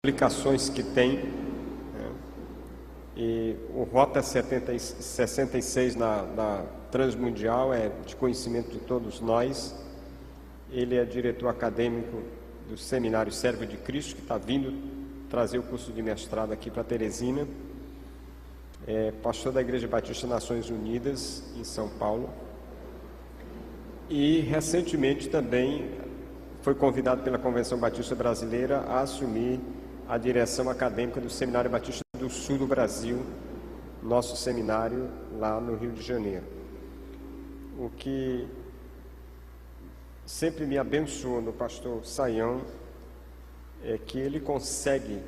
implicações que tem, né? E o Rota 66 na Transmundial é de conhecimento de todos nós. Ele é diretor acadêmico do Seminário Servo de Cristo, que está vindo trazer o curso de mestrado aqui para Teresina. É pastor da Igreja Batista Nações Unidas, em São Paulo. E recentemente também foi convidado pela Convenção Batista Brasileira a assumir a direção acadêmica do Seminário Batista do Sul do Brasil, nosso seminário lá no Rio de Janeiro. O que sempre me abençoa no pastor Sayão é que ele consegue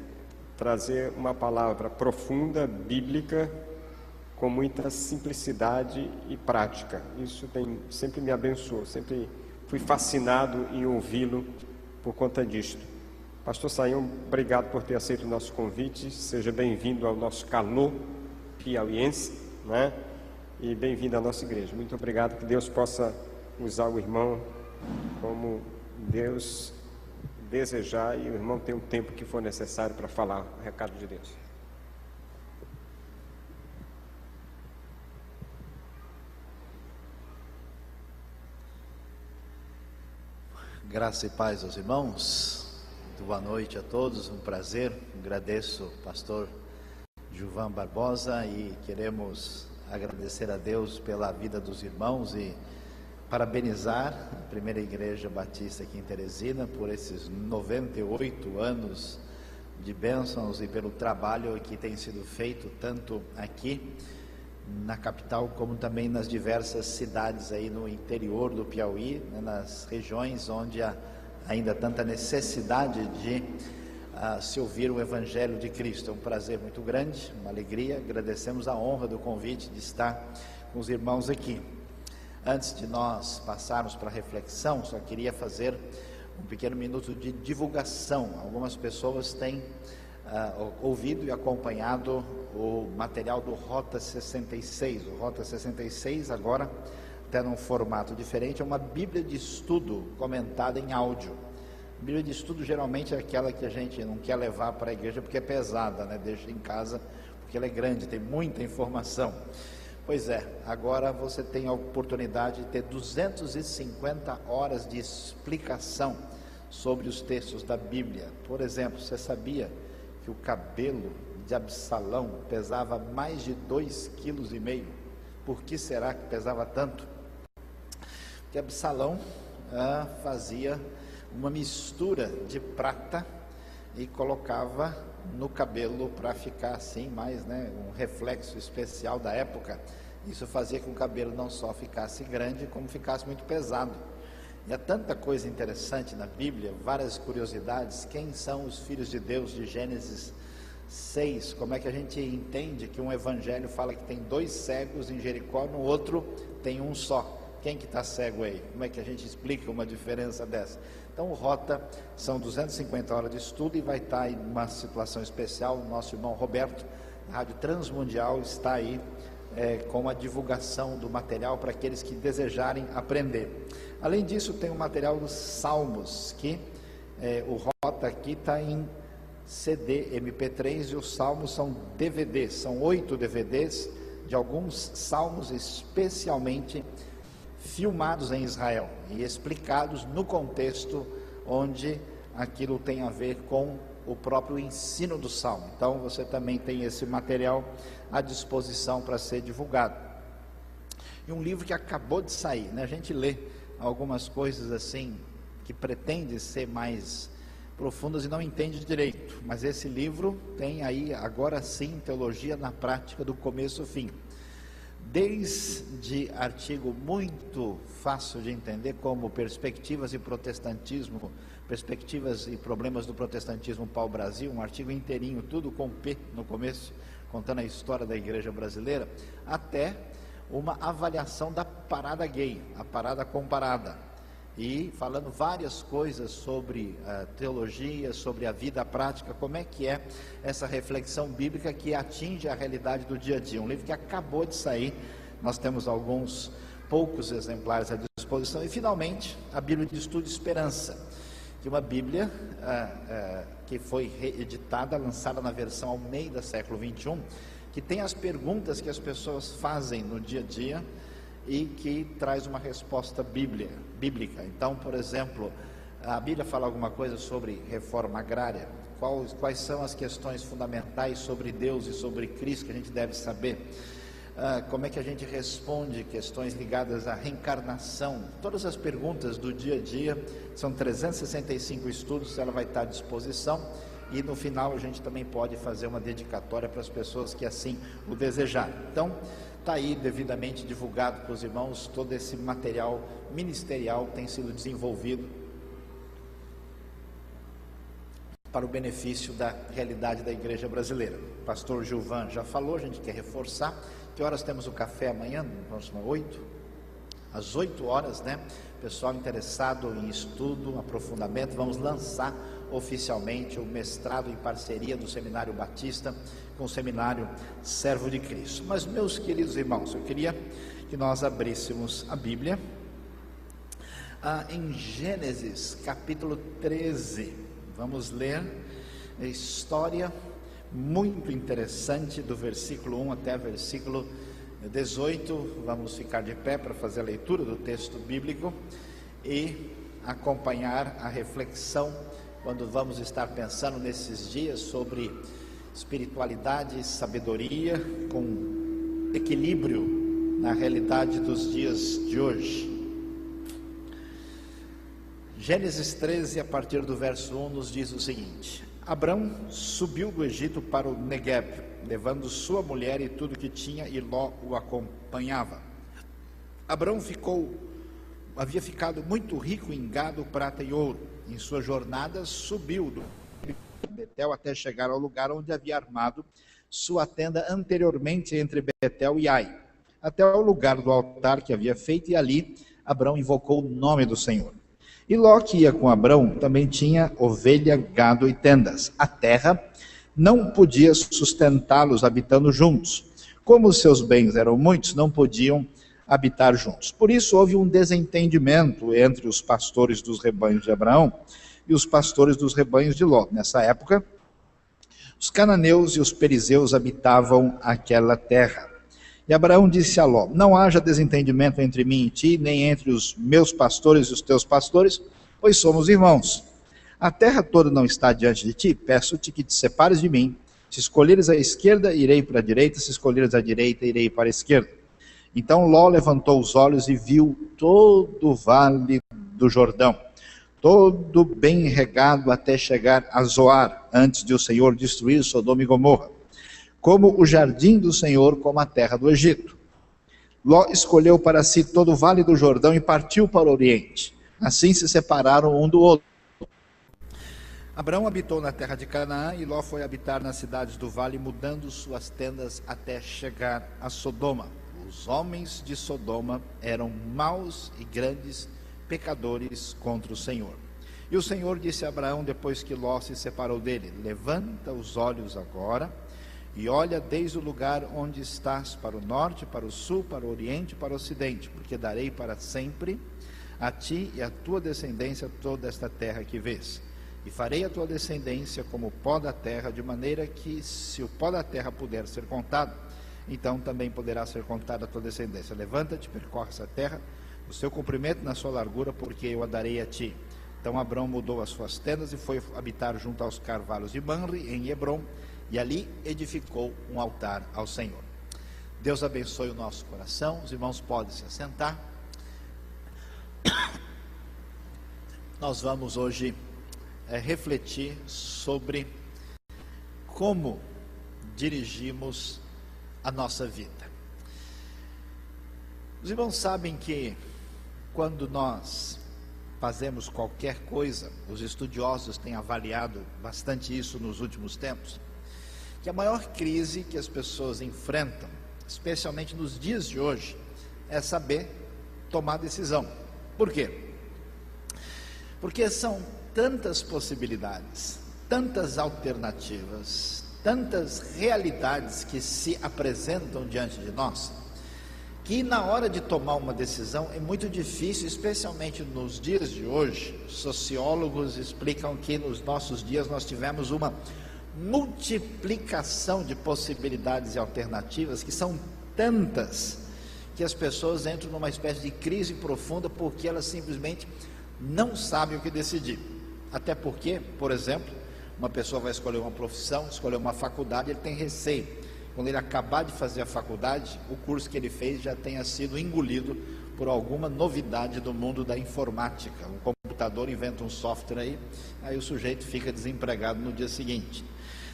trazer uma palavra profunda, bíblica, com muita simplicidade e prática. Isso sempre me abençoou, sempre fui fascinado em ouvi-lo por conta disto. Pastor Sayão, obrigado por ter aceito o nosso convite. Seja bem-vindo ao nosso calor piauiense, né? E bem-vindo à nossa igreja. Muito obrigado, que Deus possa usar o irmão como Deus desejar, e o irmão tem o tempo que for necessário para falar o recado de Deus. Graça e paz aos irmãos. Muito boa noite a todos, um prazer. Agradeço ao pastor Gilvan Barbosa e queremos agradecer a Deus pela vida dos irmãos e parabenizar a Primeira Igreja Batista aqui em Teresina por esses 98 anos de bênçãos e pelo trabalho que tem sido feito tanto aqui na capital como também nas diversas cidades aí no interior do Piauí, né, nas regiões onde há ainda tanta necessidade de se ouvir o Evangelho de Cristo. É um prazer muito grande, uma alegria. Agradecemos a honra do convite de estar com os irmãos aqui. Antes de nós passarmos para a reflexão, só queria fazer um pequeno minuto de divulgação. Algumas pessoas têm ouvido e acompanhado o material do Rota 66. O Rota 66 agora, até num formato diferente, é uma Bíblia de estudo comentada em áudio. A Bíblia de estudo geralmente é aquela que a gente não quer levar para a igreja porque é pesada, né? Deixa em casa porque ela é grande, tem muita informação. Pois é, agora você tem a oportunidade de ter 250 horas de explicação sobre os textos da Bíblia. Por exemplo, você sabia que o cabelo de Absalão pesava mais de 2,5 kg? Por que será que pesava tanto? Porque Absalão fazia uma mistura de prata e colocava no cabelo para ficar assim, mais, né, um reflexo especial da época. Isso fazia com que o cabelo não só ficasse grande, como ficasse muito pesado. E há tanta coisa interessante na Bíblia, várias curiosidades. Quem são os filhos de Deus de Gênesis 6? Como é que a gente entende que um evangelho fala que tem 2 cegos em Jericó, no outro tem um só? Quem que está cego aí? Como é que a gente explica uma diferença dessa? Então o Rota são 250 horas de estudo e vai estar em uma situação especial. O nosso irmão Roberto, da Rádio Transmundial, está aí com a divulgação do material para aqueles que desejarem aprender. Além disso, tem o material dos Salmos, que o Rota aqui está em CD, MP3, e os Salmos são DVDs, são 8 DVDs de alguns Salmos especialmente filmados em Israel e explicados no contexto onde aquilo tem a ver com o próprio ensino do Salmo. Então você também tem esse material à disposição para ser divulgado. E um livro que acabou de sair, né? A gente lê algumas coisas assim que pretende ser mais profundas e não entende direito, mas esse livro tem aí, agora sim, teologia na prática do começo ao fim. Desde artigo muito fácil de entender, como Perspectivas e Protestantismo, Perspectivas e Problemas do Protestantismo pau-brasil, um artigo inteirinho, tudo com P no começo, contando a história da igreja brasileira, até uma avaliação da parada gay, a parada comparada, e falando várias coisas sobre a teologia, sobre a vida prática, como é que é essa reflexão bíblica que atinge a realidade do dia a dia. Um livro que acabou de sair, nós temos poucos exemplares à disposição. E finalmente, a Bíblia de Estudo Esperança, de uma Bíblia que foi reeditada, lançada na versão Almeida, século 21, que tem as perguntas que as pessoas fazem no dia a dia e que traz uma resposta bíblica. Então, por exemplo, a Bíblia fala alguma coisa sobre reforma agrária. Quais são as questões fundamentais sobre Deus e sobre Cristo que a gente deve saber? Como é que a gente responde questões ligadas à reencarnação? Todas as perguntas do dia a dia, são 365 estudos, ela vai estar à disposição, e no final a gente também pode fazer uma dedicatória para as pessoas que assim o desejarem. Então, está aí devidamente divulgado para os irmãos, todo esse material ministerial tem sido desenvolvido para o benefício da realidade da igreja brasileira. O pastor Gilvan já falou, a gente quer reforçar. Que horas temos o café amanhã? Próximo 8? Às 8 horas, né? Pessoal interessado em estudo, aprofundamento, vamos lançar oficialmente o mestrado em parceria do Seminário Batista com o Seminário Servo de Cristo. Mas, meus queridos irmãos, eu queria que nós abríssemos a Bíblia em Gênesis capítulo 13. Vamos ler a história muito interessante do versículo 1 até versículo 18. Vamos ficar de pé para fazer a leitura do texto bíblico e acompanhar a reflexão quando vamos estar pensando nesses dias sobre espiritualidade e sabedoria com equilíbrio na realidade dos dias de hoje. Gênesis 13, a partir do verso 1, nos diz o seguinte: Abrão subiu do Egito para o Negueb, levando sua mulher e tudo que tinha, e Ló o acompanhava. Abrão havia ficado muito rico em gado, prata e ouro. Em sua jornada subiu do Betel até chegar ao lugar onde havia armado sua tenda anteriormente entre Betel e Ai, até o lugar do altar que havia feito, e ali Abrão invocou o nome do Senhor. E Ló, que ia com Abrão, também tinha ovelha, gado e tendas. A terra não podia sustentá-los habitando juntos. Como os seus bens eram muitos, não podiam habitar juntos. Por isso houve um desentendimento entre os pastores dos rebanhos de Abraão e os pastores dos rebanhos de Ló. Nessa época, os cananeus e os perizeus habitavam aquela terra. E Abraão disse a Ló: não haja desentendimento entre mim e ti, nem entre os meus pastores e os teus pastores, pois somos irmãos. A terra toda não está diante de ti, peço-te que te separes de mim. Se escolheres a esquerda, irei para a direita, se escolheres a direita, irei para a esquerda. Então Ló levantou os olhos e viu todo o vale do Jordão, todo bem regado até chegar a Zoar, antes de o Senhor destruir Sodoma e Gomorra, como o jardim do Senhor, como a terra do Egito. Ló escolheu para si todo o vale do Jordão e partiu para o oriente. Assim se separaram um do outro. Abraão habitou na terra de Canaã e Ló foi habitar nas cidades do vale, mudando suas tendas até chegar a Sodoma. Os homens de Sodoma eram maus e grandes pecadores contra o Senhor. E o Senhor disse a Abraão, depois que Ló se separou dele: levanta os olhos agora e olha desde o lugar onde estás, para o norte, para o sul, para o oriente, para o ocidente, porque darei para sempre a ti e a tua descendência toda esta terra que vês. E farei a tua descendência como o pó da terra, de maneira que, se o pó da terra puder ser contado, então também poderá ser contada a tua descendência. Levanta-te, percorre essa terra, o seu comprimento na sua largura, porque eu a darei a ti. Então Abrão mudou as suas tendas e foi habitar junto aos carvalhos de Manre, em Hebrom, e ali edificou um altar ao Senhor. Deus abençoe o nosso coração. Os irmãos podem se assentar. Nós vamos hoje refletir sobre como dirigimos a nossa vida. Os irmãos sabem que quando nós fazemos qualquer coisa, os estudiosos têm avaliado bastante isso nos últimos tempos, que a maior crise que as pessoas enfrentam, especialmente nos dias de hoje, é saber tomar decisão. Por quê? Porque são tantas possibilidades, tantas alternativas, tantas realidades que se apresentam diante de nós, que na hora de tomar uma decisão é muito difícil, especialmente nos dias de hoje. Sociólogos explicam que nos nossos dias nós tivemos uma multiplicação de possibilidades e alternativas, que são tantas que as pessoas entram numa espécie de crise profunda porque elas simplesmente não sabem o que decidir. Até porque, por exemplo, uma pessoa vai escolher uma profissão, escolher uma faculdade, ele tem receio. Quando ele acabar de fazer a faculdade, o curso que ele fez já tenha sido engolido por alguma novidade do mundo da informática. Um computador inventa um software aí o sujeito fica desempregado no dia seguinte.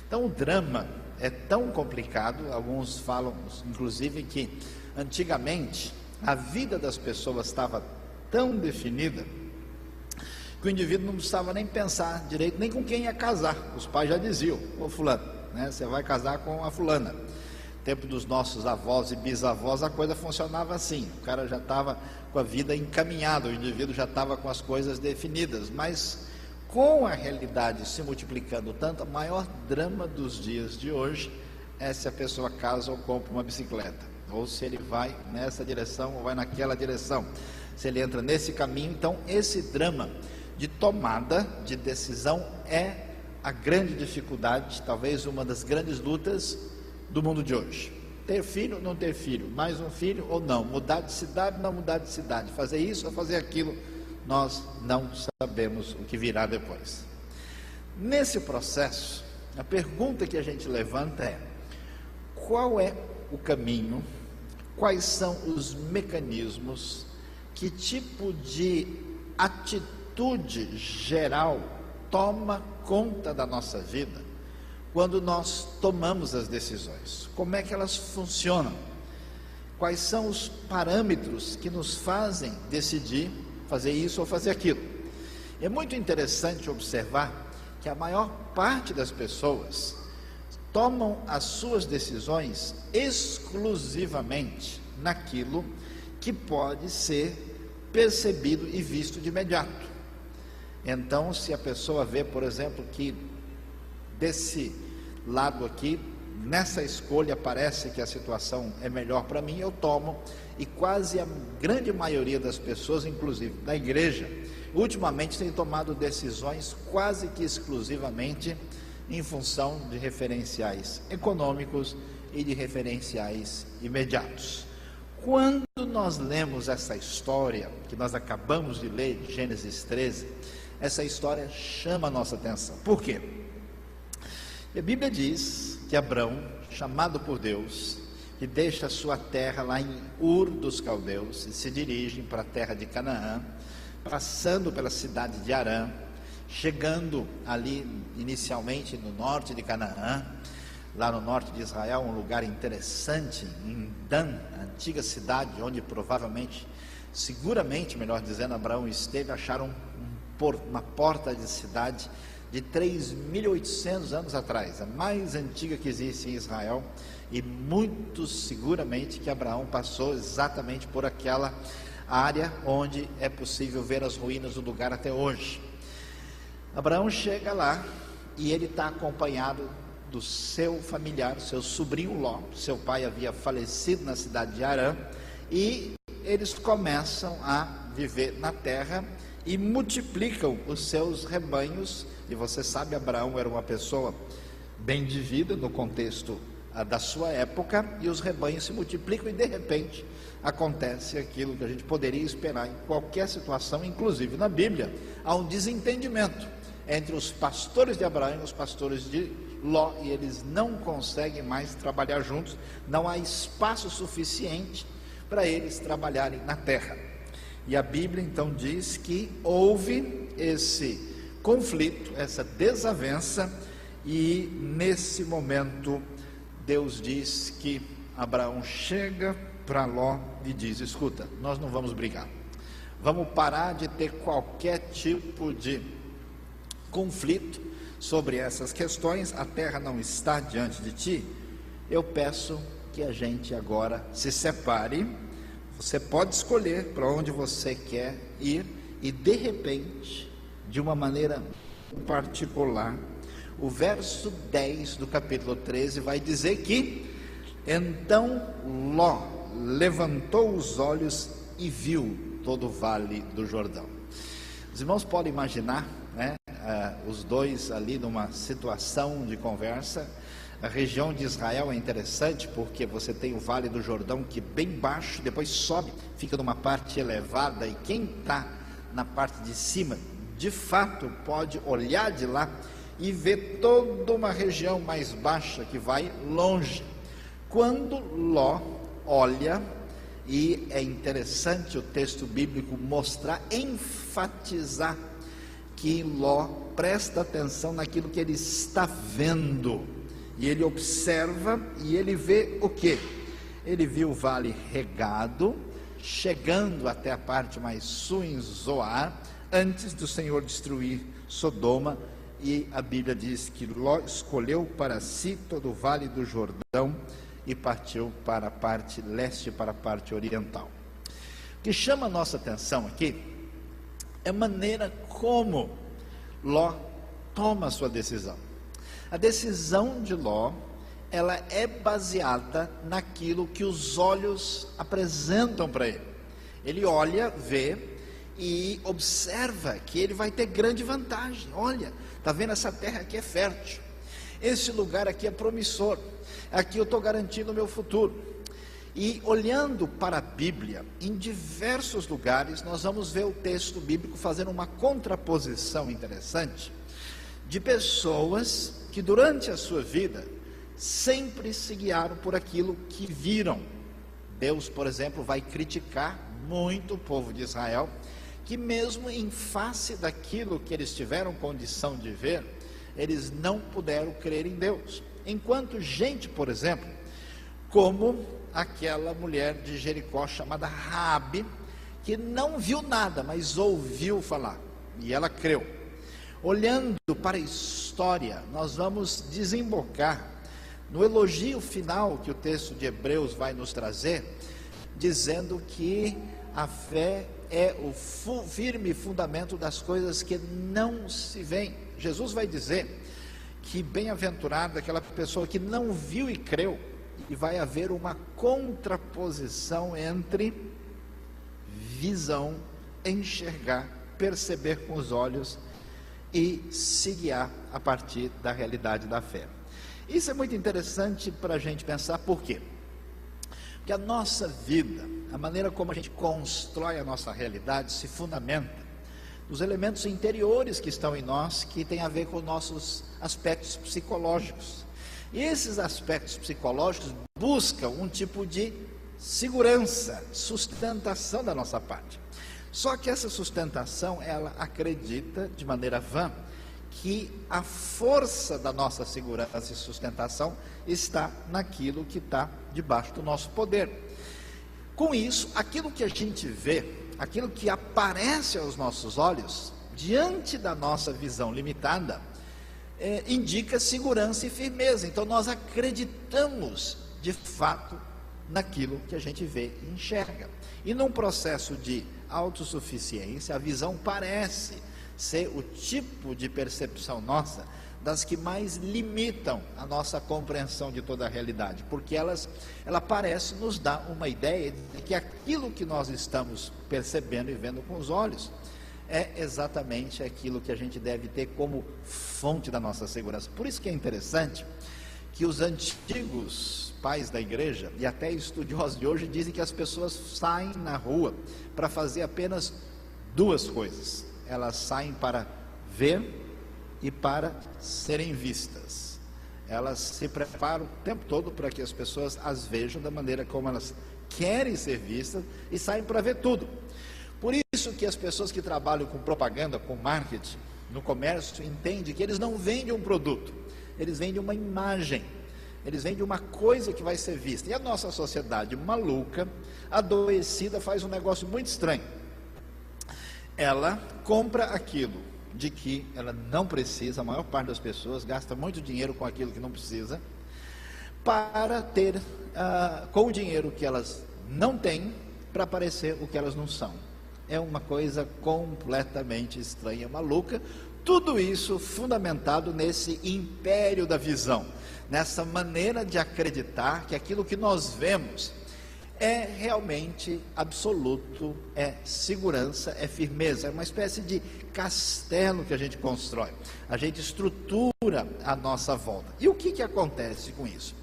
Então o drama é tão complicado, alguns falam inclusive que antigamente a vida das pessoas estava tão definida que o indivíduo não precisava nem pensar direito, nem com quem ia casar. Os pais já diziam: ô fulano, né, você vai casar com a fulana. No tempo dos nossos avós e bisavós a coisa funcionava assim, o cara já estava com a vida encaminhada, o indivíduo já estava com as coisas definidas. Mas com a realidade se multiplicando tanto, o maior drama dos dias de hoje é se a pessoa casa ou compra uma bicicleta, ou se ele vai nessa direção ou vai naquela direção, se ele entra nesse caminho. Então esse drama de tomada de decisão é a grande dificuldade, talvez uma das grandes lutas do mundo de hoje. Ter filho ou não ter filho, mais um filho ou não, mudar de cidade ou não mudar de cidade, fazer isso ou fazer aquilo, nós não sabemos o que virá depois. Nesse processo, a pergunta que a gente levanta é: qual é o caminho, quais são os mecanismos, que tipo de atitude geral toma conta da nossa vida quando nós tomamos as decisões? Como é que elas funcionam? Quais são os parâmetros que nos fazem decidir fazer isso ou fazer aquilo? É muito interessante observar que a maior parte das pessoas tomam as suas decisões exclusivamente naquilo que pode ser percebido e visto de imediato. Então, se a pessoa vê, por exemplo, que desse lado aqui, nessa escolha parece que a situação é melhor para mim, eu tomo. E quase a grande maioria das pessoas, inclusive da igreja, ultimamente tem tomado decisões quase que exclusivamente em função de referenciais econômicos e de referenciais imediatos. Quando nós lemos essa história que nós acabamos de ler, de Gênesis 13, essa história chama a nossa atenção. Por quê? A Bíblia diz que Abrão, chamado por Deus, que deixa a sua terra lá em Ur dos Caldeus e se dirigem para a terra de Canaã, passando pela cidade de Harã, chegando ali inicialmente no norte de Canaã, lá no norte de Israel, um lugar interessante, em Dan, a antiga cidade onde provavelmente, seguramente, melhor dizendo, Abraão esteve. Acharam uma porta de cidade de 3.800 anos atrás, a mais antiga que existe em Israel, e muito seguramente que Abraão passou exatamente por aquela área onde é possível ver as ruínas do lugar até hoje. Abraão chega lá e ele está acompanhado do seu familiar, seu sobrinho Ló. Seu pai havia falecido na cidade de Harã, e eles começam a viver na terra e multiplicam os seus rebanhos. E você sabe, Abraão era uma pessoa bem de vida no contexto da sua época, e os rebanhos se multiplicam, e de repente acontece aquilo que a gente poderia esperar em qualquer situação, inclusive na Bíblia. Há um desentendimento entre os pastores de Abraão e os pastores de Ló, e eles não conseguem mais trabalhar juntos. Não há espaço suficiente para eles trabalharem na terra. E a Bíblia então diz que houve esse conflito, essa desavença, e nesse momento Deus diz que Abraão chega para Ló e diz: escuta, nós não vamos brigar, vamos parar de ter qualquer tipo de conflito sobre essas questões, a terra não está diante de ti, eu peço que a gente agora se separe. Você pode escolher para onde você quer ir, e de repente, de uma maneira particular, o verso 10 do capítulo 13 vai dizer que então Ló levantou os olhos e viu todo o vale do Jordão. Os irmãos podem imaginar, né, os dois ali numa situação de conversa. A região de Israel é interessante porque você tem o Vale do Jordão, que é bem baixo, depois sobe, fica numa parte elevada, e quem está na parte de cima, de fato, pode olhar de lá e ver toda uma região mais baixa que vai longe. Quando Ló olha, e é interessante o texto bíblico mostrar, enfatizar que Ló presta atenção naquilo que ele está vendo, e ele observa e ele vê o quê? Ele viu o vale regado, chegando até a parte mais sul em Zoar, antes do Senhor destruir Sodoma, e a Bíblia diz que Ló escolheu para si todo o vale do Jordão e partiu para a parte leste, para a parte oriental. O que chama a nossa atenção aqui é a maneira como Ló toma a sua decisão. A decisão de Ló, ela é baseada naquilo que os olhos apresentam para ele. Ele olha, vê e observa que ele vai ter grande vantagem. Olha, está vendo, essa terra aqui é fértil, esse lugar aqui é promissor, aqui eu estou garantindo o meu futuro. E olhando para a Bíblia, em diversos lugares, nós vamos ver o texto bíblico fazendo uma contraposição interessante, de pessoas que durante a sua vida sempre se guiaram por aquilo que viram. Deus, por exemplo, vai criticar muito o povo de Israel, que mesmo em face daquilo que eles tiveram condição de ver, eles não puderam crer em Deus. Enquanto gente, por exemplo, como aquela mulher de Jericó chamada Raabe, que não viu nada, mas ouviu falar, e ela creu. Olhando para a história, nós vamos desembocar no elogio final que o texto de Hebreus vai nos trazer, dizendo que a fé é o firme fundamento das coisas que não se veem. Jesus vai dizer que bem-aventurada aquela pessoa que não viu e creu, e vai haver uma contraposição entre visão, enxergar, perceber com os olhos e se guiar a partir da realidade da fé. Isso é muito interessante para a gente pensar. Por quê? Porque a nossa vida, a maneira como a gente constrói a nossa realidade, se fundamenta nos elementos interiores que estão em nós, que tem a ver com nossos aspectos psicológicos. E esses aspectos psicológicos buscam um tipo de segurança, sustentação da nossa parte. Só que essa sustentação, ela acredita de maneira vã que a força da nossa segurança e sustentação está naquilo que está debaixo do nosso poder. Com isso, aquilo que a gente vê, aquilo que aparece aos nossos olhos, diante da nossa visão limitada, indica segurança e firmeza. Então nós acreditamos de fato naquilo que a gente vê e enxerga. E num processo de autossuficiência, a visão parece ser o tipo de percepção nossa das que mais limitam a nossa compreensão de toda a realidade, porque ela parece nos dar uma ideia de que aquilo que nós estamos percebendo e vendo com os olhos é exatamente aquilo que a gente deve ter como fonte da nossa segurança. Por isso que é interessante que os antigos pais da igreja e até estudiosos de hoje dizem que as pessoas saem na rua para fazer apenas duas coisas. Elas saem para ver e para serem vistas. Elas se preparam o tempo todo para que as pessoas as vejam da maneira como elas querem ser vistas e saem para ver tudo. Por isso que as pessoas que trabalham com propaganda, com marketing, no comércio, entendem que eles não vendem um produto, eles vendem uma imagem, eles vendem uma coisa que vai ser vista. E a nossa sociedade maluca, adoecida, faz um negócio muito estranho. Ela compra aquilo de que ela não precisa, a maior parte das pessoas gasta muito dinheiro com aquilo que não precisa, para ter, com o dinheiro que elas não têm, para parecer o que elas não são. É uma coisa completamente estranha, maluca. Tudo isso fundamentado nesse império da visão, nessa maneira de acreditar que aquilo que nós vemos é realmente absoluto, é segurança, é firmeza, é uma espécie de castelo que a gente constrói, a gente estrutura a nossa volta. E o que acontece com isso?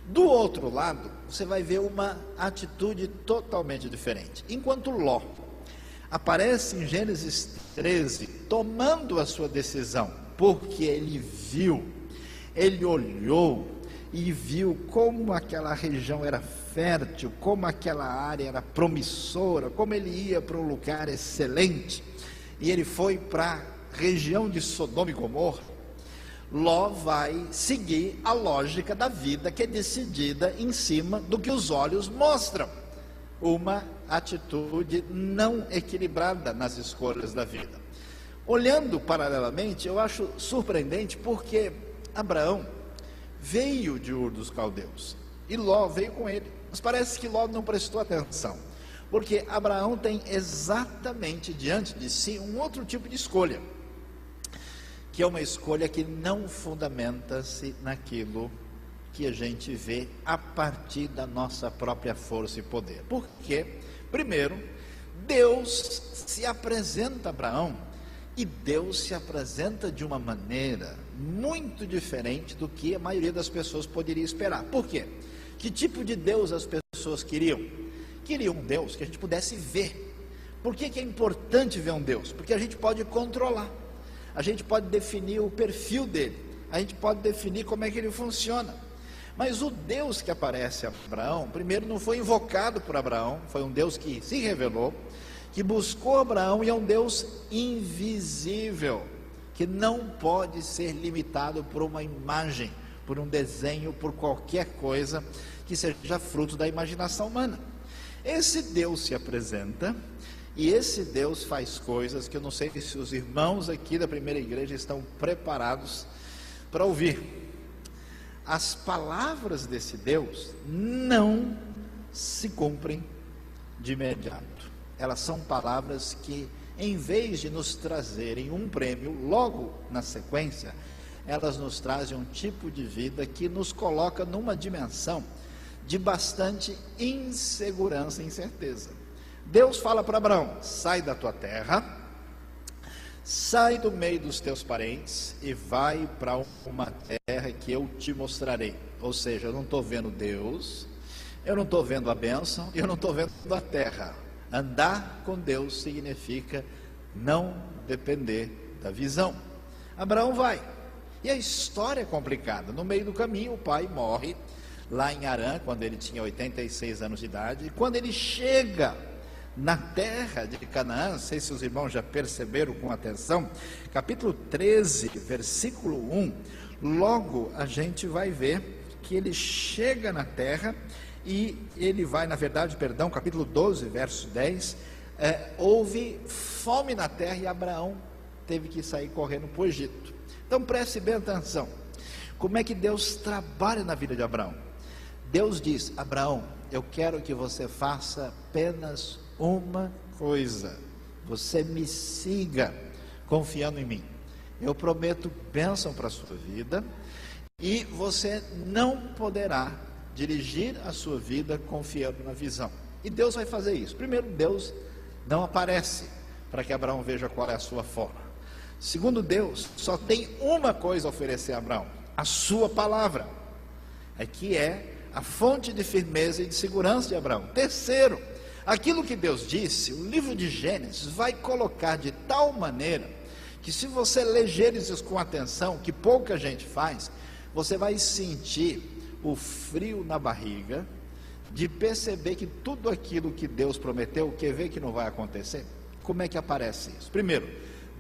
Do outro lado, você vai ver uma atitude totalmente diferente. Enquanto Ló aparece em Gênesis 13, tomando a sua decisão, porque ele viu, ele olhou e viu como aquela região era fértil, como aquela área era promissora, como ele ia para um lugar excelente, e ele foi para a região de Sodoma e Gomorra. Ló vai seguir a lógica da vida, que é decidida em cima do que os olhos mostram, uma atitude não equilibrada nas escolhas da vida. Olhando paralelamente, eu acho surpreendente, porque Abraão veio de Ur dos Caldeus, e Ló veio com ele, mas parece que Ló não prestou atenção, porque Abraão tem exatamente diante de si um outro tipo de escolha, que é uma escolha que não fundamenta-se naquilo que a gente vê a partir da nossa própria força e poder. Porque, primeiro, Deus se apresenta a Abraão, e Deus se apresenta de uma maneira muito diferente do que a maioria das pessoas poderia esperar. Por quê? Que tipo de Deus as pessoas queriam? Queriam um Deus que a gente pudesse ver. Por que é importante ver um Deus? Porque a gente pode controlar, a gente pode definir o perfil dele, a gente pode definir como é que ele funciona. Mas o Deus que aparece a Abraão, primeiro não foi invocado por Abraão, foi um Deus que se revelou, que buscou Abraão, e é um Deus invisível, que não pode ser limitado por uma imagem, por um desenho, por qualquer coisa que seja fruto da imaginação humana. Esse Deus se apresenta, e esse Deus faz coisas que eu não sei se os irmãos aqui da primeira igreja estão preparados para ouvir. As palavras desse Deus não se cumprem de imediato. Elas são palavras que, em vez de nos trazerem um prêmio logo na sequência, elas nos trazem um tipo de vida que nos coloca numa dimensão de bastante insegurança e incerteza. Deus fala para Abraão: sai da tua terra, sai do meio dos teus parentes e vai para uma terra que eu te mostrarei. Ou seja, eu não estou vendo Deus, eu não estou vendo a bênção, eu não estou vendo a terra. Andar com Deus significa não depender da visão. Abraão vai, e a história é complicada. No meio do caminho, o pai morre lá em Harã, quando ele tinha 86 anos de idade, e quando ele chega na terra de Canaã, não sei se os irmãos já perceberam com atenção, capítulo 13, versículo 1, logo a gente vai ver que ele chega na terra, e ele vai, na verdade, capítulo 12, verso 10, houve fome na terra, e Abraão teve que sair correndo para o Egito. Então preste bem atenção, como é que Deus trabalha na vida de Abraão. Deus diz: Abraão, eu quero que você faça apenas uma coisa, você me siga confiando em mim, eu prometo bênção para a sua vida, e você não poderá dirigir a sua vida confiando na visão. E Deus vai fazer isso. Primeiro, Deus não aparece para que Abraão veja qual é a sua forma. Segundo, Deus só tem uma coisa a oferecer a Abraão: a sua palavra, que é a fonte de firmeza e de segurança de Abraão. Terceiro, aquilo que Deus disse, o livro de Gênesis vai colocar de tal maneira que, se você ler Gênesis com atenção, que pouca gente faz, você vai sentir o frio na barriga de perceber que tudo aquilo que Deus prometeu, quer ver que não vai acontecer. Como é que aparece isso? Primeiro,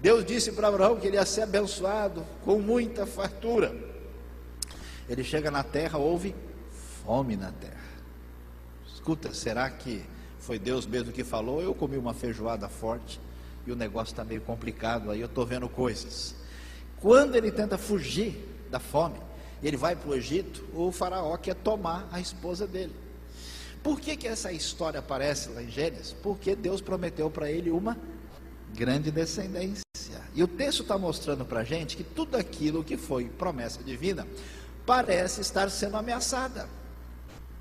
Deus disse para Abraão que ele ia ser abençoado com muita fartura. Ele chega na terra, houve fome na terra. Escuta, será que foi Deus mesmo que falou? Eu comi uma feijoada forte e o negócio está meio complicado, aí eu estou vendo coisas. Quando ele tenta fugir da fome, ele vai para o Egito, o faraó quer tomar a esposa dele. Por que essa história aparece lá em Gênesis? Porque Deus prometeu para ele uma grande descendência, e o texto está mostrando para a gente que tudo aquilo que foi promessa divina parece estar sendo ameaçada.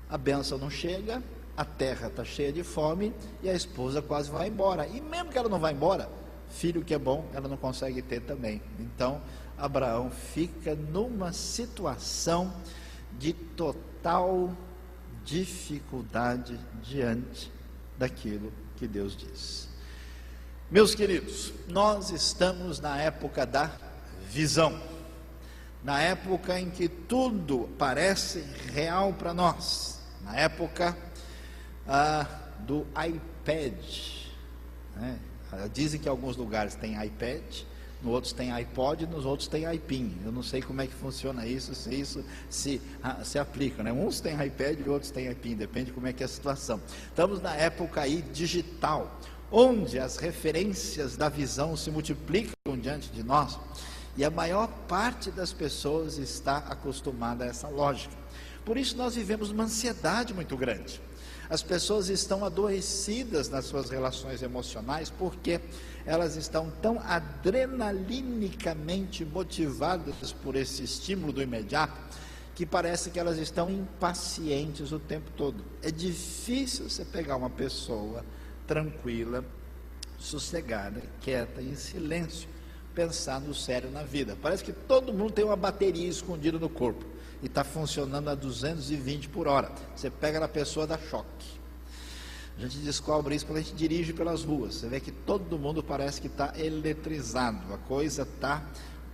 A bênção não chega, a terra está cheia de fome e a esposa quase vai embora. E mesmo que ela não vá embora, filho que é bom, ela não consegue ter também. Então, Abraão fica numa situação de total dificuldade diante daquilo que Deus diz. Meus queridos, nós estamos na época da visão, na época em que tudo parece real para nós, na época do iPad, né? Dizem que em alguns lugares tem iPad, nos outros tem iPod, nos outros tem iPin. Eu não sei como é que funciona isso, se isso se aplica, né? Uns têm iPad e outros têm iPin, depende de como é que é a situação. Estamos na época aí digital, onde as referências da visão se multiplicam diante de nós, e a maior parte das pessoas está acostumada a essa lógica. Por isso nós vivemos uma ansiedade muito grande. As pessoas estão adoecidas nas suas relações emocionais, porque elas estão tão adrenalinicamente motivadas por esse estímulo do imediato, que parece que elas estão impacientes o tempo todo. É difícil você pegar uma pessoa tranquila, sossegada, quieta, em silêncio, pensando sério na vida. Parece que todo mundo tem uma bateria escondida no corpo e está funcionando a 220 por hora. Você pega na pessoa, dá choque. A gente descobre isso quando a gente dirige pelas ruas. Você vê que todo mundo parece que está eletrizado, a coisa está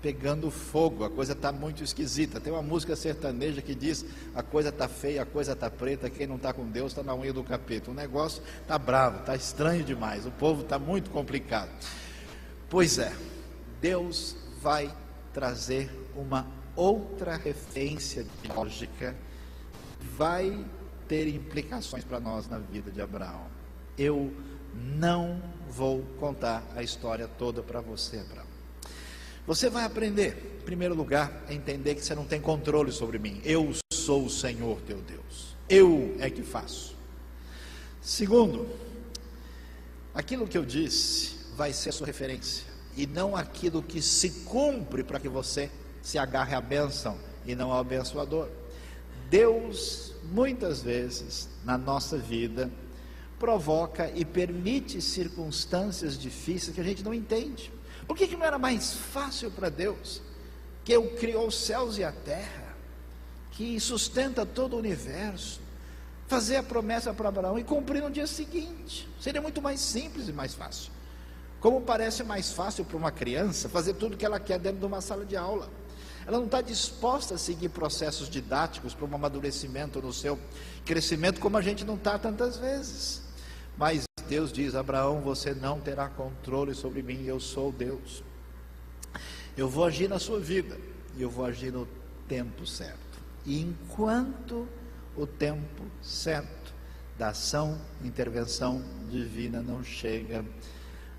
pegando fogo, a coisa está muito esquisita. Tem uma música sertaneja que diz: a coisa está feia, a coisa está preta, quem não está com Deus está na unha do capeta. O negócio está bravo, está estranho demais, o povo está muito complicado. Pois é, Deus vai trazer uma outra referência de lógica, vai ter implicações para nós na vida de Abraão. Eu não vou contar a história toda para você, Abraão. Você vai aprender, em primeiro lugar, a entender que você não tem controle sobre mim. Eu sou o Senhor teu Deus. Eu é que faço. Segundo, aquilo que eu disse vai ser a sua referência, e não aquilo que se cumpre para que você se agarre à bênção e não ao abençoador. Deus, muitas vezes, na nossa vida, provoca e permite circunstâncias difíceis que a gente não entende. Por que não era mais fácil para Deus, que criou os céus e a terra, que sustenta todo o universo, fazer a promessa para Abraão e cumprir no dia seguinte? Seria muito mais simples e mais fácil. Como parece mais fácil para uma criança fazer tudo o que ela quer dentro de uma sala de aula. Ela não está disposta a seguir processos didáticos para um amadurecimento no seu crescimento, como a gente não está tantas vezes. Mas Deus diz: Abraão, você não terá controle sobre mim, eu sou Deus. Eu vou agir na sua vida, e eu vou agir no tempo certo. E enquanto o tempo certo da ação, intervenção divina não chega,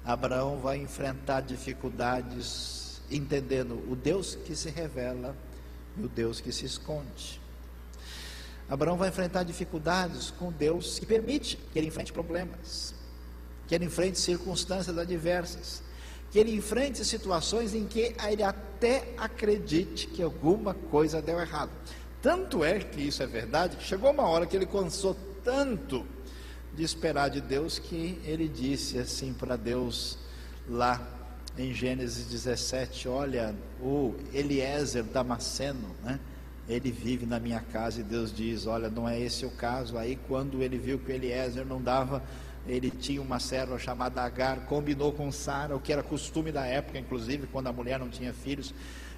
Abraão vai enfrentar dificuldades, entendendo o Deus que se revela e o Deus que se esconde. Abraão vai enfrentar dificuldades com Deus que permite que ele enfrente problemas, que ele enfrente circunstâncias adversas, que ele enfrente situações em que ele até acredite que alguma coisa deu errado. Tanto é que isso é verdade, que chegou uma hora que ele cansou tanto de esperar de Deus, que ele disse assim para Deus, lá em Gênesis 17, olha, o Eliezer Damasceno, né? Ele vive na minha casa. E Deus diz: olha, não é esse o caso. Aí quando ele viu que o Eliezer não dava, ele tinha uma serva chamada Agar, combinou com Sara, o que era costume da época, inclusive quando a mulher não tinha filhos,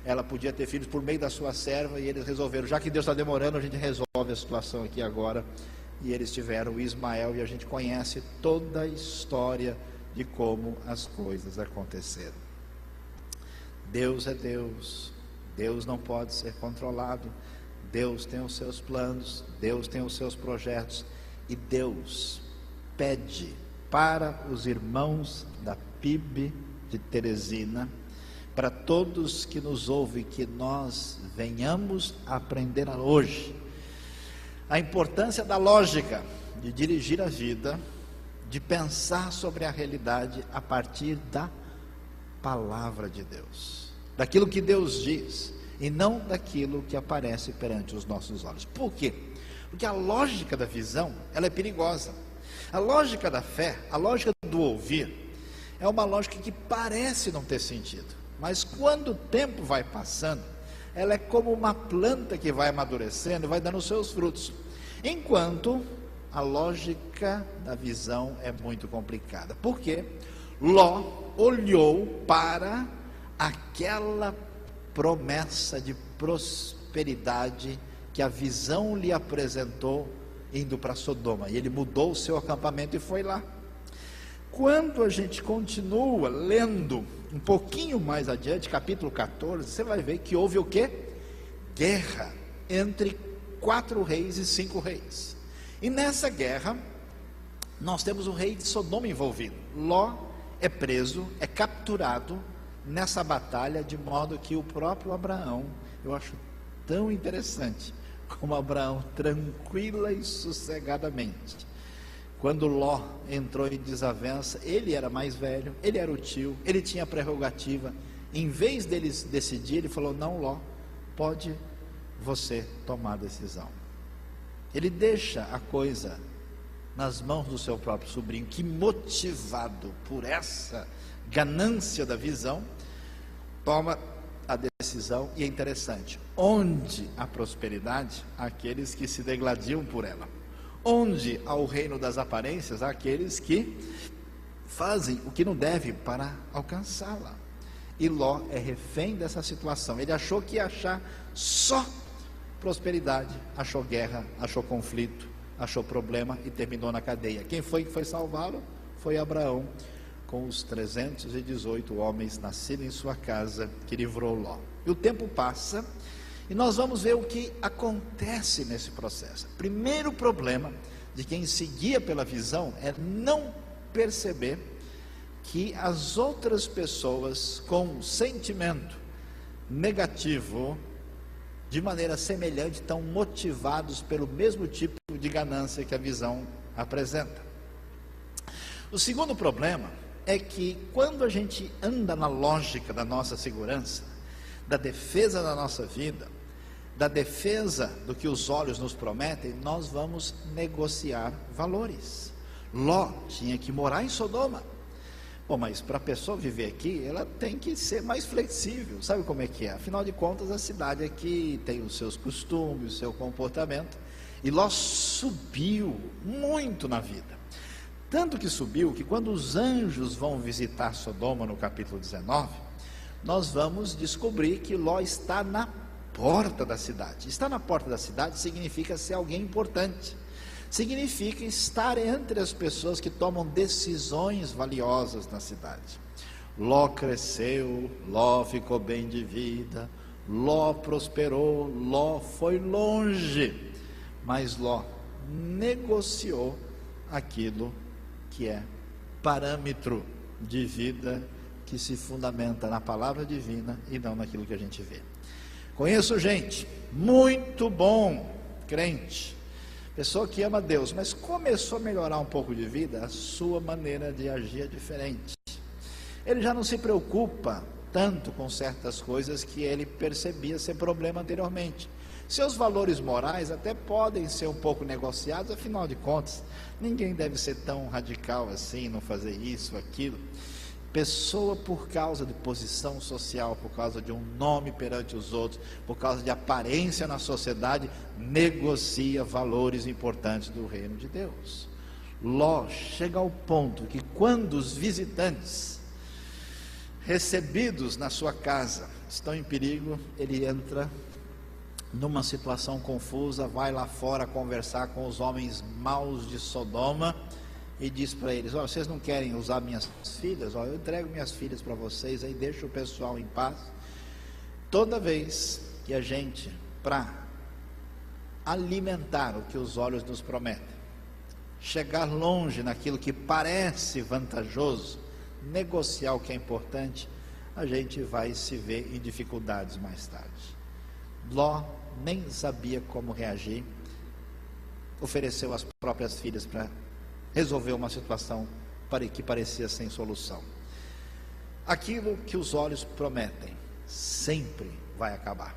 ela podia ter filhos por meio da sua serva, e eles resolveram, já que Deus está demorando, a gente resolve a situação aqui agora, e eles tiveram o Ismael, e a gente conhece toda a história de como as coisas aconteceram. Deus é Deus, Deus não pode ser controlado, Deus tem os seus planos, Deus tem os seus projetos, e Deus pede para os irmãos da PIB de Teresina, para todos que nos ouvem, que nós venhamos a aprender hoje a importância da lógica, de dirigir a vida, de pensar sobre a realidade a partir da palavra de Deus, daquilo que Deus diz, e não daquilo que aparece perante os nossos olhos. Por quê? Porque a lógica da visão, ela é perigosa. A lógica da fé, a lógica do ouvir, é uma lógica que parece não ter sentido, mas quando o tempo vai passando, ela é como uma planta que vai amadurecendo e vai dando os seus frutos. Enquanto a lógica da visão é muito complicada. Por quê? Ló olhou para aquela promessa de prosperidade que a visão lhe apresentou indo para Sodoma, e ele mudou o seu acampamento e foi lá. Quando a gente continua lendo um pouquinho mais adiante, capítulo 14, você vai ver que houve o quê? Guerra entre 4 reis e 5 reis. E nessa guerra, nós temos o rei de Sodoma envolvido. Ló é preso, é capturado nessa batalha, de modo que o próprio Abraão, eu acho tão interessante, como Abraão, tranquila e sossegadamente, quando Ló entrou em desavença, ele era mais velho, ele era o tio, ele tinha prerrogativa, em vez dele decidir, ele falou: não, Ló, pode você tomar a decisão. Ele deixa a coisa nas mãos do seu próprio sobrinho, que, motivado por essa ganância da visão, toma a decisão. E é interessante, onde há prosperidade, há aqueles que se degladiam por ela. Onde há o reino das aparências, há aqueles que fazem o que não deve para alcançá-la. E Ló é refém dessa situação. Ele achou que ia achar só prosperidade, achou guerra, achou conflito, achou problema e terminou na cadeia. Quem foi que foi salvá-lo? Foi Abraão, com os 318 homens nascidos em sua casa, que livrou Ló. E o tempo passa, e nós vamos ver o que acontece nesse processo. Primeiro problema de quem seguia pela visão é não perceber que as outras pessoas com sentimento negativo, de maneira semelhante, estão motivados pelo mesmo tipo de ganância que a visão apresenta. O segundo problema é que quando a gente anda na lógica da nossa segurança, da defesa da nossa vida, da defesa do que os olhos nos prometem, nós vamos negociar valores. Ló tinha que morar em Sodoma. Bom, mas para a pessoa viver aqui, ela tem que ser mais flexível. Sabe como é que é? Afinal de contas, a cidade aqui tem os seus costumes, o seu comportamento. E Ló subiu muito na vida. Tanto que subiu que quando os anjos vão visitar Sodoma no capítulo 19, nós vamos descobrir que Ló está na porta da cidade. Estar na porta da cidade significa ser alguém importante. Significa estar entre as pessoas que tomam decisões valiosas na cidade. Ló cresceu, Ló ficou bem de vida, Ló prosperou, Ló foi longe, mas Ló negociou aquilo que é parâmetro de vida, que se fundamenta na palavra divina e não naquilo que a gente vê. Conheço gente muito bom, crente, pessoa que ama Deus, mas começou a melhorar um pouco de vida, a sua maneira de agir é diferente. Ele já não se preocupa tanto com certas coisas que ele percebia ser problema anteriormente. Seus valores morais até podem ser um pouco negociados, afinal de contas, ninguém deve ser tão radical assim, não fazer isso, aquilo. Pessoa, por causa de posição social, por causa de um nome perante os outros, por causa de aparência na sociedade, negocia valores importantes do reino de Deus. Ló chega ao ponto que quando os visitantes recebidos na sua casa estão em perigo, ele entra numa situação confusa, vai lá fora conversar com os homens maus de Sodoma e diz para eles: olha, vocês não querem usar minhas filhas? Olha, eu entrego minhas filhas para vocês, aí deixa o pessoal em paz. Toda vez que a gente, para alimentar o que os olhos nos prometem, chegar longe naquilo que parece vantajoso, negociar o que é importante, a gente vai se ver em dificuldades mais tarde. Ló nem sabia como reagir, ofereceu as próprias filhas para resolver uma situação que parecia sem solução. Aquilo que os olhos prometem sempre vai acabar.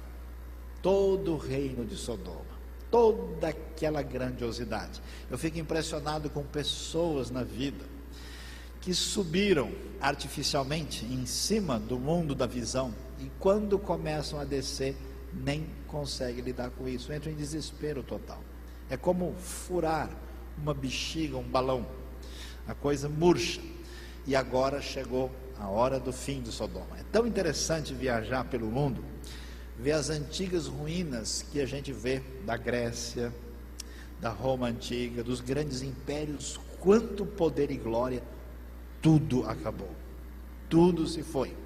todo o reino de Sodoma, toda aquela grandiosidade. Eu fico impressionado com pessoas na vida que subiram artificialmente em cima do mundo da visão, e quando começam a descer, nem conseguem lidar com isso, entram em desespero total. É como furar uma bexiga, um balão, a coisa murcha. E agora chegou a hora do fim de Sodoma. É tão interessante viajar pelo mundo, ver as antigas ruínas que a gente vê da Grécia, da Roma antiga, dos grandes impérios, quanto poder e glória. Tudo acabou, tudo se foi,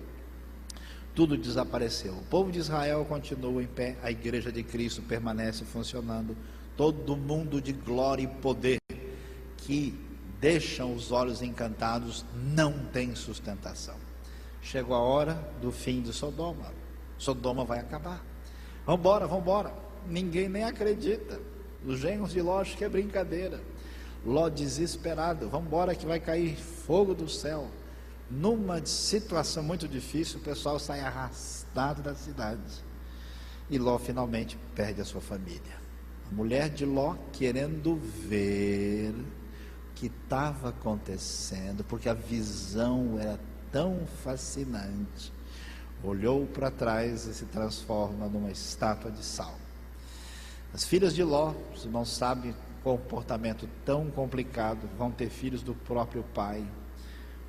tudo desapareceu. O povo de Israel continua em pé, a igreja de Cristo permanece funcionando. Todo mundo de glória e poder que deixam os olhos encantados não tem sustentação. Chegou a hora do fim de Sodoma. Sodoma vai acabar. Vamos embora. Ninguém nem acredita. Os genros de Ló, acho que é brincadeira. Ló desesperado, vamos embora que vai cair fogo do céu. Numa situação muito difícil, o pessoal sai arrastado da cidade. E Ló finalmente perde a sua família. A mulher de Ló, querendo ver o que estava acontecendo, porque a visão era tão fascinante, olhou para trás e se transforma numa estátua de sal. As filhas de Ló, os irmãos sabem, comportamento tão complicado, vão ter filhos do próprio pai.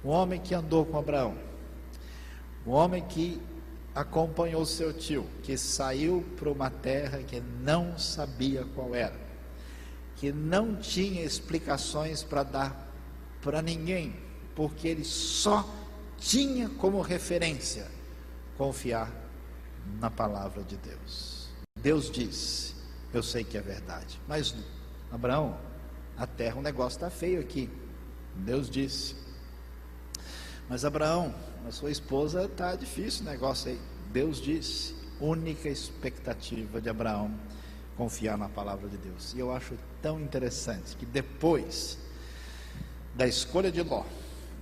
Um homem que andou com Abraão, um homem que acompanhou seu tio, que saiu para uma terra que não sabia qual era, que não tinha explicações para dar para ninguém, porque ele só tinha como referência confiar na palavra de Deus. Deus disse, eu sei que é verdade, mas Abraão, a terra, o negócio está feio aqui. Deus disse. Mas Abraão, a sua esposa, está difícil o negócio aí. Deus disse. Única expectativa de Abraão, confiar na palavra de Deus. E eu acho tão interessante que depois da escolha de Ló,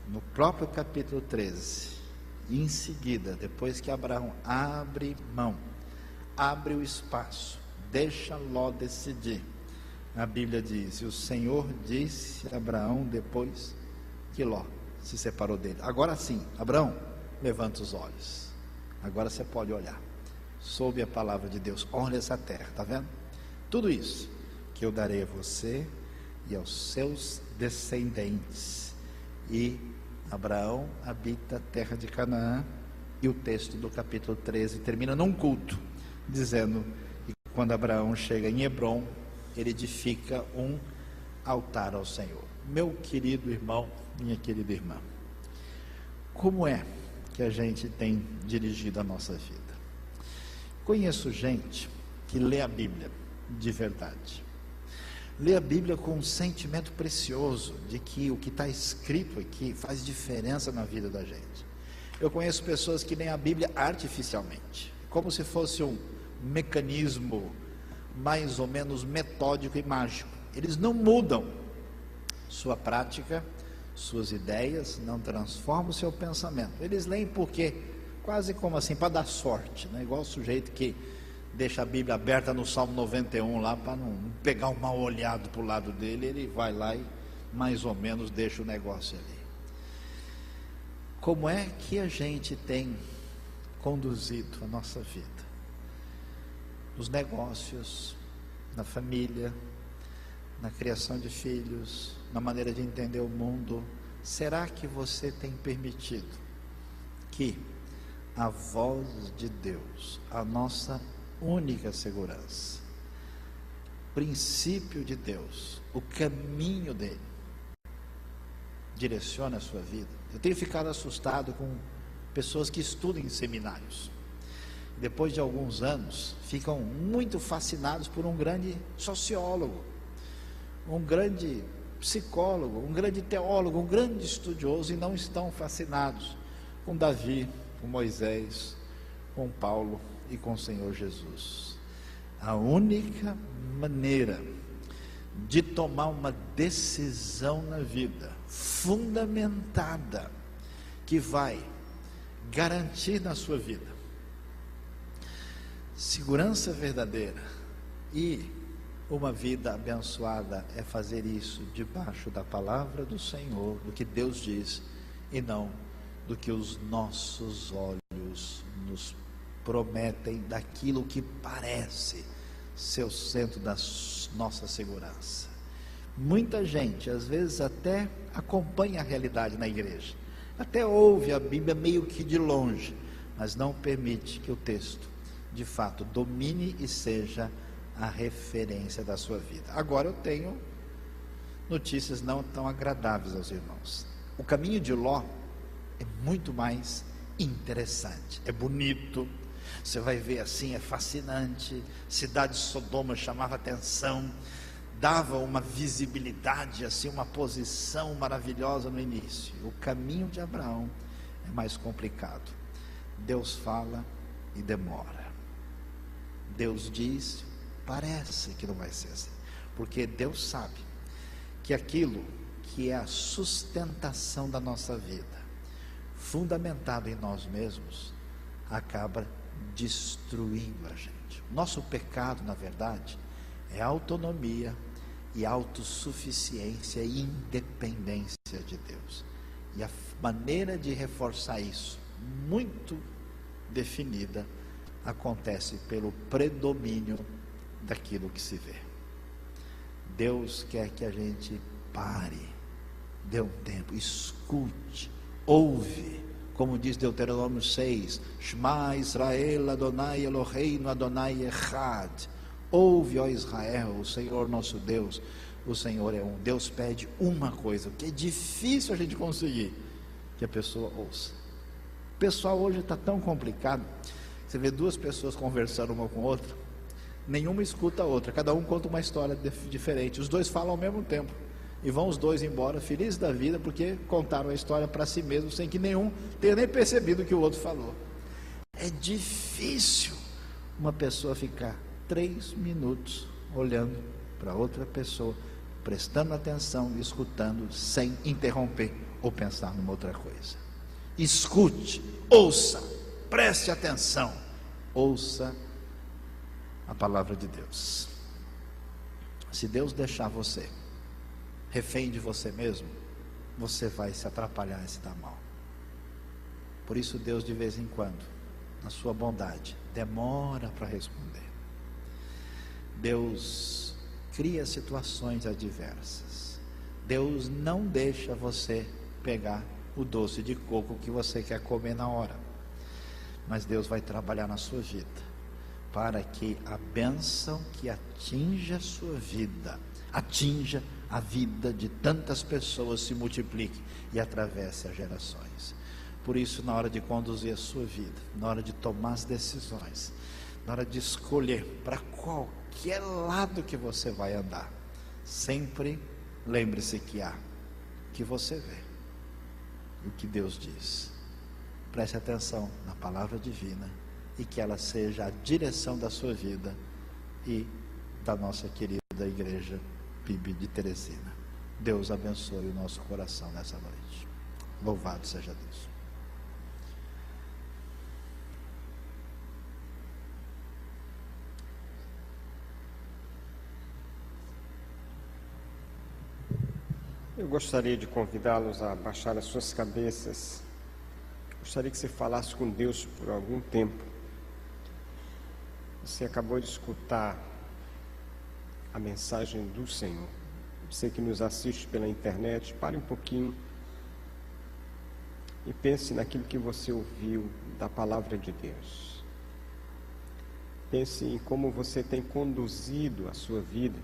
no próprio capítulo 13, em seguida, depois que Abraão abre mão, abre o espaço, deixa Ló decidir, a Bíblia diz, e o Senhor disse a Abraão depois que Ló se separou dele. Agora sim, Abraão, levanta os olhos. Agora você pode olhar. Sob a palavra de Deus, olha essa terra, está vendo? Tudo isso que eu darei a você e aos seus descendentes. E Abraão habita a terra de Canaã. E o texto do capítulo 13 termina num culto, dizendo que quando Abraão chega em Hebrom, ele edifica um altar ao Senhor. Meu querido irmão, minha querida irmã, como é que a gente tem dirigido a nossa vida? Conheço gente que lê a Bíblia de verdade, lê a Bíblia com um sentimento precioso de que o que está escrito aqui faz diferença na vida da gente. Eu conheço pessoas que leem a Bíblia artificialmente, como se fosse um mecanismo mais ou menos metódico e mágico. Eles não mudam sua prática, suas ideias, não transformam o seu pensamento. Eles leem porque, quase como assim, para dar sorte, né? Igual o sujeito que deixa a Bíblia aberta no Salmo 91 lá, para não pegar um mal olhado para o lado dele, ele vai lá e mais ou menos deixa o negócio ali. Como é que a gente tem conduzido a nossa vida? Nos negócios, na família, na criação de filhos, na maneira de entender o mundo. Será que você tem permitido que a voz de Deus, a nossa única segurança, princípio de Deus, o caminho dele, direcione a sua vida? Eu tenho ficado assustado com pessoas que estudam em seminários. Depois de alguns anos, ficam muito fascinados por um grande sociólogo, um grande psicólogo, um grande teólogo, um grande estudioso, e não estão fascinados com Davi, com Moisés, com Paulo e com o Senhor Jesus. A única maneira de tomar uma decisão na vida, fundamentada, que vai garantir na sua vida Segurança verdadeira e uma vida abençoada é fazer isso debaixo da palavra do Senhor, do que Deus diz, e não do que os nossos olhos nos prometem, daquilo que parece ser o centro da nossa segurança. Muita gente, às vezes, até acompanha a realidade na igreja, até ouve a Bíblia meio que de longe, mas não permite que o texto, de fato, domine e seja a referência da sua vida. Agora eu tenho notícias não tão agradáveis aos irmãos. O caminho de Ló é muito mais interessante, é bonito, você vai ver assim, é fascinante. Cidade de Sodoma chamava atenção, dava uma visibilidade, assim, uma posição maravilhosa no início. O caminho de Abraão é mais complicado. Deus fala e demora. Deus diz, parece que não vai ser assim, porque Deus sabe que aquilo que é a sustentação da nossa vida, fundamentado em nós mesmos, acaba destruindo a gente. Nosso pecado, na verdade, é autonomia e autossuficiência e independência de Deus. E a maneira de reforçar isso, muito definida, acontece pelo predomínio daquilo que se vê. Deus quer que a gente pare, dê um tempo, escute, ouve, como diz Deuteronômio 6, Shema Israel Adonai Eloheinu Adonai Echad. Ouve, ó Israel, o Senhor nosso Deus, o Senhor é um. Deus pede uma coisa, que é difícil a gente conseguir, que a pessoa ouça. O pessoal hoje está tão complicado, você vê duas pessoas conversando uma com outra, nenhuma escuta a outra, cada um conta uma história diferente, os dois falam ao mesmo tempo, e vão os dois embora felizes da vida, porque contaram a história para si mesmos, sem que nenhum tenha nem percebido o que o outro falou. É difícil uma pessoa ficar 3 minutos olhando para outra pessoa, prestando atenção e escutando, sem interromper ou pensar numa outra coisa. Escute, ouça, preste atenção, ouça a palavra de Deus. Se Deus deixar você refém de você mesmo, você vai se atrapalhar e se dar mal. Por isso Deus, de vez em quando, na sua bondade, demora para responder. Deus cria situações adversas. Deus não deixa você pegar o doce de coco que você quer comer na hora, mas Deus vai trabalhar na sua vida, para que a bênção que atinja a sua vida, atinja a vida de tantas pessoas, se multiplique e atravesse as gerações. Por isso, na hora de conduzir a sua vida, na hora de tomar as decisões, na hora de escolher para qualquer lado que você vai andar, sempre lembre-se que há o que você vê e o que Deus diz. Preste atenção na palavra divina e que ela seja a direção da sua vida e da nossa querida igreja PIB de Teresina. Deus abençoe o nosso coração nessa noite. Louvado seja Deus. Eu gostaria de convidá-los a baixar as suas cabeças. Gostaria que você falasse com Deus por algum tempo. Você acabou de escutar a mensagem do Senhor. Você que nos assiste pela internet, pare um pouquinho e pense naquilo que você ouviu da palavra de Deus. Pense em como você tem conduzido a sua vida.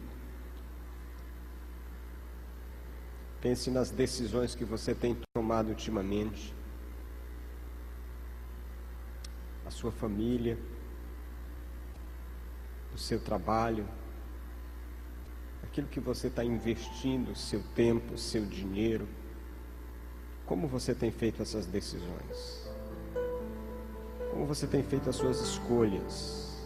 Pense nas decisões que você tem tomado ultimamente, a sua família, o seu trabalho, aquilo que você está investindo, o seu tempo, o seu dinheiro. Como você tem feito essas decisões? Como você tem feito as suas escolhas?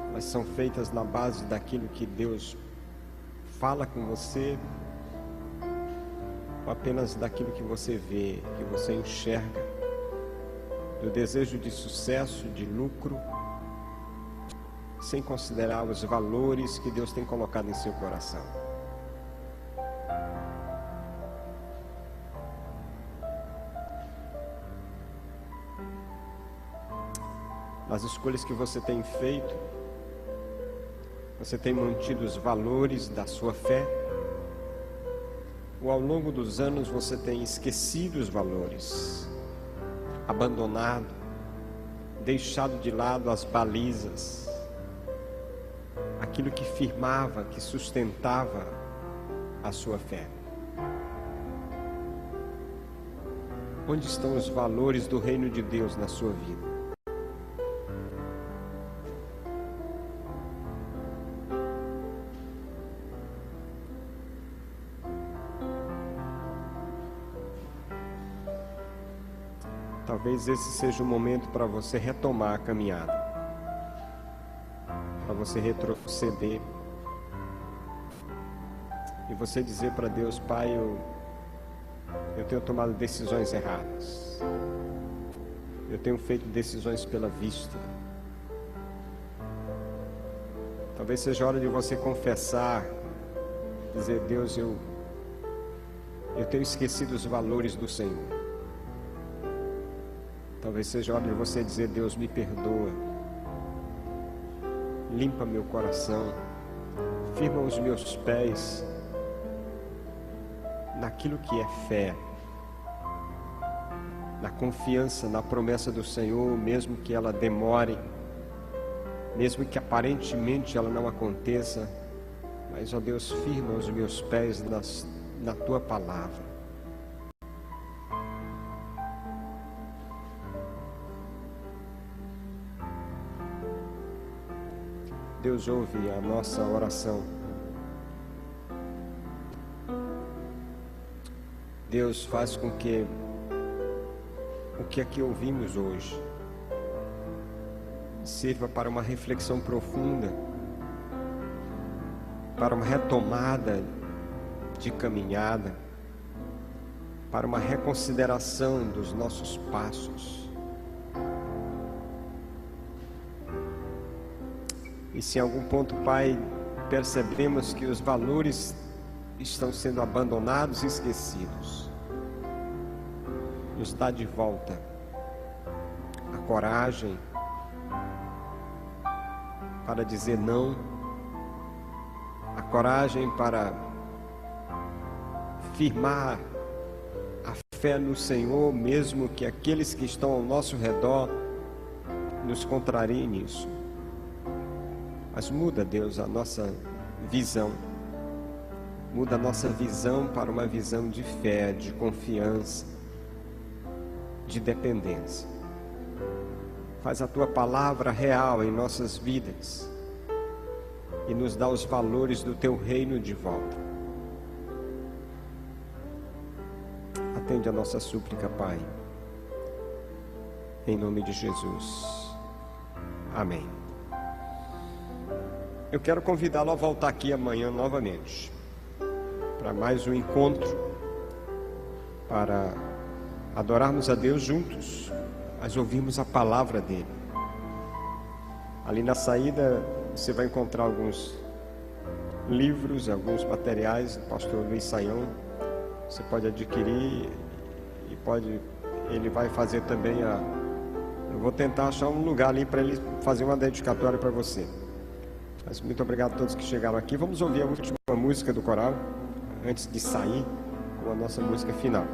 Elas são feitas na base daquilo que Deus fala com você, ou apenas daquilo que você vê, que você enxerga, do desejo de sucesso, de lucro, sem considerar os valores que Deus tem colocado em seu coração. Nas escolhas que você tem feito, você tem mantido os valores da sua fé, ou ao longo dos anos você tem esquecido os valores, abandonado, deixado de lado as balizas, aquilo que firmava, que sustentava a sua fé. Onde estão os valores do reino de Deus na sua vida? Talvez esse seja o momento para você retomar a caminhada, para você retroceder e você dizer para Deus: Pai, eu tenho tomado decisões erradas, eu tenho feito decisões pela vista. Talvez seja hora de você confessar, dizer: Deus, eu tenho esquecido os valores do Senhor. Talvez seja hora de você dizer: Deus, me perdoa, limpa meu coração, firma os meus pés naquilo que é fé, na confiança, na promessa do Senhor, mesmo que ela demore, mesmo que aparentemente ela não aconteça, mas, ó Deus, firma os meus pés na Tua palavra. Deus ouve a nossa oração. Deus faz com que o que aqui ouvimos hoje sirva para uma reflexão profunda, para uma retomada de caminhada, para uma reconsideração dos nossos passos. E se em algum ponto, Pai, percebemos que os valores estão sendo abandonados e esquecidos, nos dá de volta a coragem para dizer não, a coragem para firmar a fé no Senhor, mesmo que aqueles que estão ao nosso redor nos contrariem nisso. Mas muda, Deus, a nossa visão. Muda a nossa visão para uma visão de fé, de confiança, de dependência. Faz a Tua palavra real em nossas vidas e nos dá os valores do Teu reino de volta. Atende a nossa súplica, Pai. Em nome de Jesus. Amém. Eu quero convidá-lo a voltar aqui amanhã novamente, para mais um encontro, para adorarmos a Deus juntos, mas ouvirmos a palavra dEle. Ali na saída você vai encontrar alguns livros, alguns materiais do pastor Luiz Saião. Você pode adquirir e ele vai fazer também eu vou tentar achar um lugar ali para ele fazer uma dedicatória para você. Mas muito obrigado a todos que chegaram aqui. Vamos ouvir a última música do coral, antes de sair com a nossa música final.